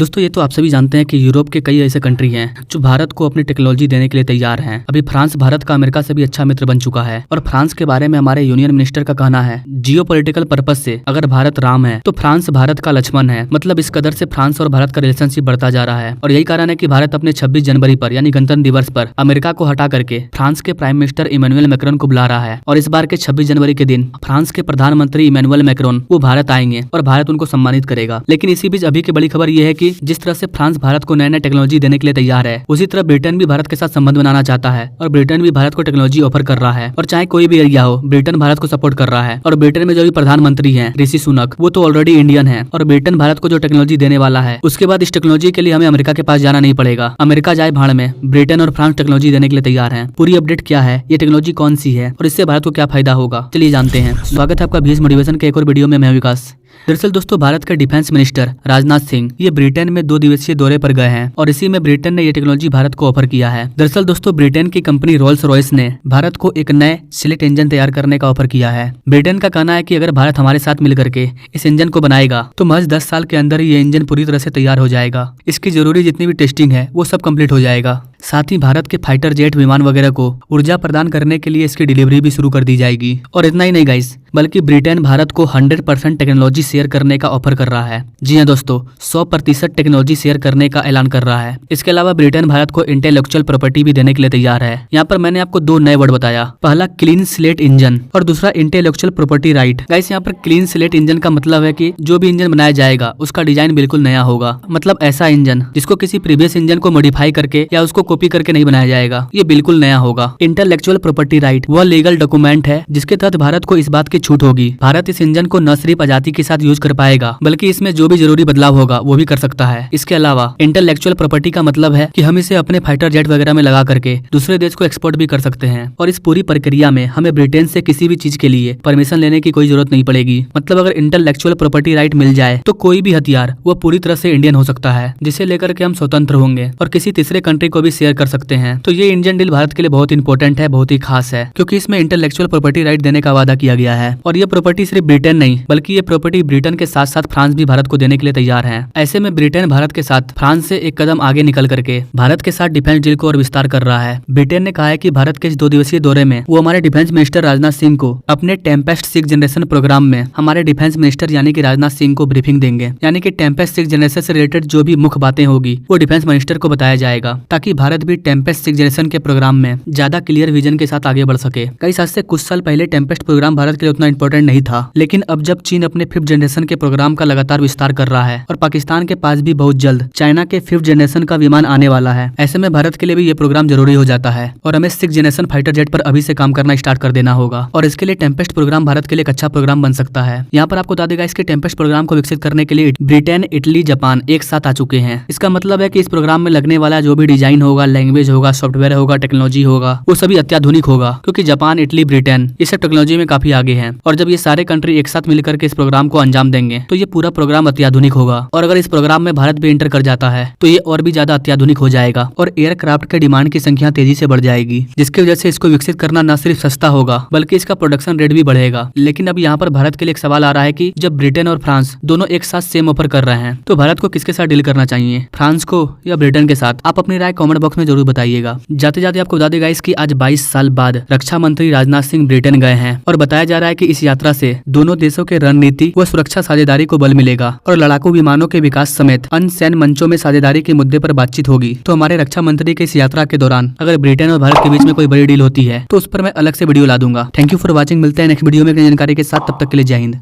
दोस्तों ये तो आप सभी जानते हैं कि यूरोप के कई ऐसे कंट्री हैं जो भारत को अपनी टेक्नोलॉजी देने के लिए तैयार हैं। अभी फ्रांस भारत का अमेरिका से भी अच्छा मित्र बन चुका है और फ्रांस के बारे में हमारे यूनियन मिनिस्टर का कहना है, जियोपॉलिटिकल पर्पस से अगर भारत राम है तो फ्रांस भारत का लक्ष्मण है। मतलब इस कदर से फ्रांस और भारत का रिलेशनशिप बढ़ता जा रहा है और यही कारण है कि भारत अपने 26 जनवरी पर यानी गणतंत्र दिवस पर अमेरिका को हटा करके फ्रांस के प्राइम मिनिस्टर इमैनुअल मैक्रोन को बुला रहा है। और इस बार के 26 जनवरी के दिन फ्रांस के प्रधानमंत्री इमैनुअल मैक्रोन वो भारत आएंगे और भारत उनको सम्मानित करेगा। लेकिन इसी बीच अभी की बड़ी खबर ये है कि जिस तरह से फ्रांस भारत को नए नए टेक्नोलॉजी देने के लिए तैयार है, उसी तरह ब्रिटेन भी भारत के साथ संबंध बनाना चाहता है और ब्रिटेन भी भारत को टेक्नोलॉजी ऑफर कर रहा है। और चाहे कोई भी एरिया हो, ब्रिटेन भारत को सपोर्ट कर रहा है। और ब्रिटेन में जो भी प्रधानमंत्री हैं ऋषि सुनक, वो तो ऑलरेडी इंडियन है और ब्रिटेन भारत को जो टेक्नोलॉजी देने वाला है, उसके बाद इस टेक्नोलॉजी के लिए हमें अमेरिका के पास जाना नहीं पड़ेगा। अमेरिका जाए भाड़ में, ब्रिटेन और फ्रांस टेक्नोलॉजी देने के लिए तैयार है। पूरी अपडेट क्या है, ये टेक्नोलॉजी कौन सी है और इससे भारत को क्या फायदा होगा, चलिए जानते हैं। स्वागत है आपका बीएस मोटिवेशन के एक और वीडियो में। मैं विकास। दरअसल दोस्तों, भारत के डिफेंस मिनिस्टर राजनाथ सिंह ये ब्रिटेन में 2 दिवसीय दौरे पर गए हैं और इसी में ब्रिटेन ने ये टेक्नोलॉजी भारत को ऑफर किया है। दरअसल दोस्तों, ब्रिटेन की कंपनी रोल्स रॉयस ने भारत को एक नए सिलेट इंजन तैयार करने का ऑफर किया है। ब्रिटेन का कहना है कि अगर भारत हमारे साथ मिलकर के इस इंजन को बनाएगा तो महज 10 साल के अंदर ये इंजन पूरी तरह से तैयार हो जाएगा। इसकी जरूरी जितनी भी टेस्टिंग है वो सब कंप्लीट हो जाएगा। साथ ही भारत के फाइटर जेट विमान वगैरह को ऊर्जा प्रदान करने के लिए इसकी डिलीवरी भी शुरू कर दी जाएगी। और इतना ही नहीं गाइस, बल्कि ब्रिटेन भारत को 100% टेक्नोलॉजी शेयर करने का ऑफर कर रहा है। जी हाँ दोस्तों, 100% टेक्नोलॉजी शेयर करने का ऐलान कर रहा है। इसके अलावा ब्रिटेन भारत को इंटेलेक्चुअल प्रॉपर्टी भी देने के लिए तैयार है। यहाँ पर मैंने आपको 2 नए वर्ड बताया, पहला क्लीन स्लेट इंजन और दूसरा इंटेलेक्चुअल प्रॉपर्टी राइट। गाइस यहाँ पर क्लीन स्लेट इंजन का मतलब है कि जो भी इंजन बनाया जाएगा उसका डिजाइन बिल्कुल नया होगा। मतलब ऐसा इंजन जिसको किसी प्रीवियस इंजन को मॉडिफाई करके या उसको कॉपी करके नहीं बनाया जाएगा, ये बिल्कुल नया होगा। इंटेलेक्चुअल प्रॉपर्टी राइट वह लीगल डॉक्यूमेंट है जिसके तहत भारत को इस बात की छूट होगी। भारत इस इंजन को न सिर्फ आजादी के साथ यूज कर पाएगा बल्कि इसमें जो भी जरूरी बदलाव होगा वो भी कर सकता है। इसके अलावा इंटेलेक्चुअल प्रॉपर्टी का मतलब है कि हम इसे अपने फाइटर जेट वगैरह में लगा करके दूसरे देश को एक्सपोर्ट भी कर सकते हैं। और इस पूरी प्रक्रिया में हमें ब्रिटेन से किसी भी चीज के लिए परमिशन लेने की कोई जरूरत नहीं पड़ेगी। मतलब अगर इंटेलेक्चुअल प्रॉपर्टी राइट मिल जाए तो कोई भी हथियार वो पूरी तरह से इंडियन हो सकता है, जिसे लेकर के हम स्वतंत्र होंगे और किसी तीसरे कंट्री को भी शेयर कर सकते हैं। तो ये इंडियन डील भारत के लिए बहुत इंपॉर्टेंट है, बहुत ही खास है, क्योंकि इसमें इंटेलेक्चुअल प्रॉपर्टी राइट देने का वादा किया गया है। और ये प्रॉपर्टी सिर्फ ब्रिटेन नहीं बल्कि ये प्रॉपर्टी ब्रिटेन के साथ साथ फ्रांस भी भारत को देने के लिए तैयार है। ऐसे में ब्रिटेन भारत के साथ फ्रांस से एक कदम आगे निकल करके भारत के साथ डिफेंस डील को और विस्तार कर रहा है। ब्रिटेन ने कहा है कि भारत के इस 2 दिवसीय दौरे में वो हमारे डिफेंस मिनिस्टर राजनाथ सिंह को अपने टेम्पेस्ट 6 जनरेशन प्रोग्राम में हमारे डिफेंस मिनिस्टर यानी कि राजनाथ सिंह को ब्रीफिंग देंगे। यानी कि टेम्पेस्ट 6 जनरेशन से रिलेटेड जो भी मुख्य बातें होगी वो डिफेंस मिनिस्टर को बताया जाएगा, ताकि भारत भी टेम्पेस्ट 6 जनरेशन के प्रोग्राम में ज्यादा क्लियर विजन के साथ आगे बढ़ सके। कई आज से कुछ साल पहले टेम्पेस्ट प्रोग्राम भारत के लिए उतना इंपॉर्टेंट नहीं था, लेकिन अब जब चीन अपने 5th जनरेशन के प्रोग्राम का लगातार विस्तार कर रहा है और पाकिस्तान के पास भी बहुत जल्द चाइना के 5th जनरेशन का विमान आने वाला है, ऐसे में भारत के लिए भी ये प्रोग्राम जरूरी हो जाता है और हमें 6th जनरेशन फाइटर जेट पर अभी से काम करना स्टार्ट कर देना होगा। और इसके लिए टेम्पेस्ट प्रोग्राम भारत के लिए एक अच्छा प्रोग्राम बन सकता है। यहाँ पर आपको बता देगा, इसके टेम्पेस्ट प्रोग्राम को विकसित करने के लिए ब्रिटेन, इटली, जापान एक साथ आ चुके हैं। इसका मतलब है कि इस प्रोग्राम में लगने वाला जो भी डिजाइन होगा, लैंग्वेज होगा, सॉफ्टवेयर होगा, टेक्नोलॉजी होगा, वो सभी अत्याधुनिक होगा, क्योंकि जापान, इटली, ब्रिटेन ये सब टेक्नोलॉजी में काफी आगे हैं। और जब ये सारे कंट्री एक साथ मिलकर के इस प्रोग्राम को अंजाम देंगे तो ये पूरा प्रोग्राम अत्याधुनिक होगा। और अगर इस प्रोग्राम में भारत भी एंटर कर जाता है तो ये और भी ज्यादा अत्याधुनिक हो जाएगा और एयरक्राफ्ट के डिमांड की संख्या तेजी से बढ़ जाएगी, जिसकी वजह से इसको विकसित करना न सिर्फ सस्ता होगा बल्कि इसका प्रोडक्शन रेट भी बढ़ेगा। लेकिन अब यहाँ पर भारत के लिए एक सवाल आ रहा है कि जब ब्रिटेन और फ्रांस दोनों एक साथ सेम ऑफर कर रहे हैं तो भारत को किसके साथ डील करना चाहिए, फ्रांस को या ब्रिटेन के साथ? आप अपनी राय कमेंट बॉक्स में जरूर बताइएगा। जाते जाते आपको बता देगा इसकी आज 22 साल बाद रक्षा मंत्री राजनाथ सिंह ब्रिटेन गए हैं और बताया जा रहा है कि इस यात्रा से दोनों देशों के रणनीति व सुरक्षा साझेदारी को बल मिलेगा और लड़ाकू विमानों के विकास समेत अन्य सैन्य मंचों में साझेदारी के मुद्दे पर बातचीत होगी। तो हमारे रक्षा मंत्री की इस यात्रा के दौरान अगर ब्रिटेन और भारत के बीच में कोई बड़ी डील होती है तो उस पर मैं अलग से वीडियो ला दूंगा। Thank you for watching. मिलते हैं नेक्स्ट वीडियो में नई जानकारी के साथ, तब तक के लिए जय हिंद।